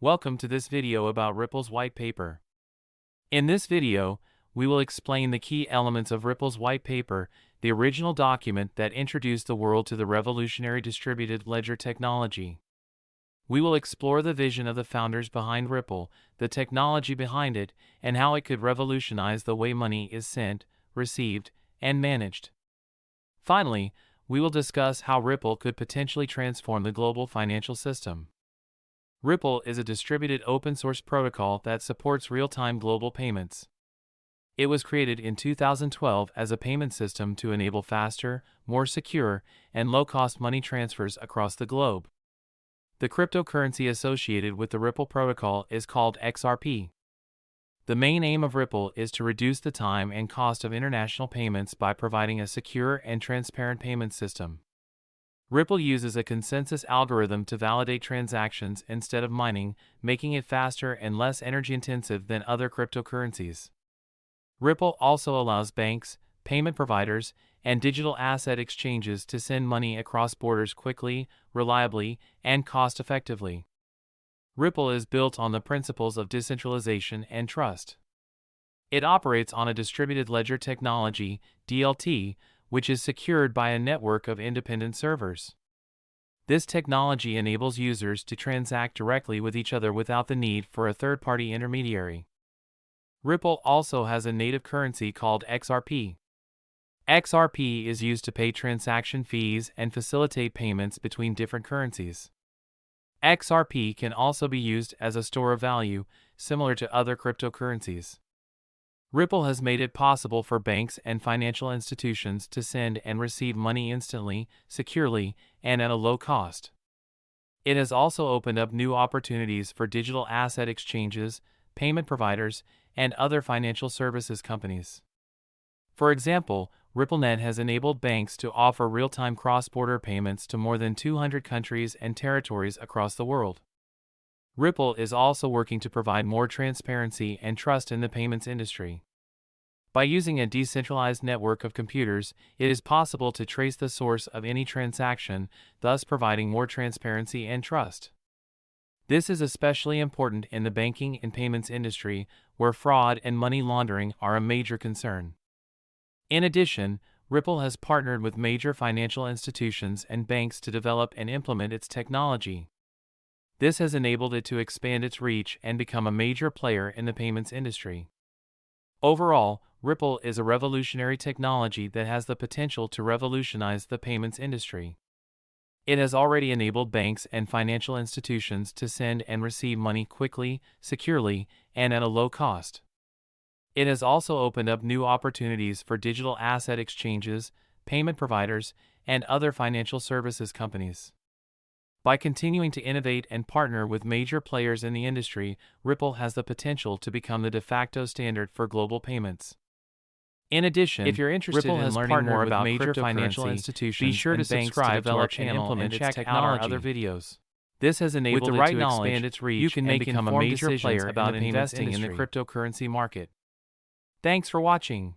Welcome to this video about Ripple's white paper. In this video, we will explain the key elements of Ripple's white paper, the original document that introduced the world to the revolutionary distributed ledger technology. We will explore the vision of the founders behind Ripple, the technology behind it, and how it could revolutionize the way money is sent, received, and managed. Finally, we will discuss how Ripple could potentially transform the global financial system. Ripple is a distributed open-source protocol that supports real-time global payments. It was created in 2012 as a payment system to enable faster, more secure, and low-cost money transfers across the globe. The cryptocurrency associated with the Ripple protocol is called XRP. The main aim of Ripple is to reduce the time and cost of international payments by providing a secure and transparent payment system. Ripple uses a consensus algorithm to validate transactions instead of mining, making it faster and less energy-intensive than other cryptocurrencies. Ripple also allows banks, payment providers, and digital asset exchanges to send money across borders quickly, reliably, and cost-effectively. Ripple is built on the principles of decentralization and trust. It operates on a distributed ledger technology, DLT, which is secured by a network of independent servers. This technology enables users to transact directly with each other without the need for a third-party intermediary. Ripple also has a native currency called XRP. XRP is used to pay transaction fees and facilitate payments between different currencies. XRP can also be used as a store of value, similar to other cryptocurrencies. Ripple has made it possible for banks and financial institutions to send and receive money instantly, securely, and at a low cost. It has also opened up new opportunities for digital asset exchanges, payment providers, and other financial services companies. For example, RippleNet has enabled banks to offer real-time cross-border payments to more than 200 countries and territories across the world. Ripple is also working to provide more transparency and trust in the payments industry. By using a decentralized network of computers, it is possible to trace the source of any transaction, thus providing more transparency and trust. This is especially important in the banking and payments industry, where fraud and money laundering are a major concern. In addition, Ripple has partnered with major financial institutions and banks to develop and implement its technology. This has enabled it to expand its reach and become a major player in the payments industry. Overall, Ripple is a revolutionary technology that has the potential to revolutionize the payments industry. It has already enabled banks and financial institutions to send and receive money quickly, securely, and at a low cost. It has also opened up new opportunities for digital asset exchanges, payment providers, and other financial services companies. By continuing to innovate and partner with major players in the industry, Ripple has the potential to become the de facto standard for global payments. In addition, if you're interested in learning more about major financial institutions, be sure to subscribe to our channel and check out our other videos. This has enabled it to expand its reach. You can become a major player about investing in the cryptocurrency market. Thanks for watching.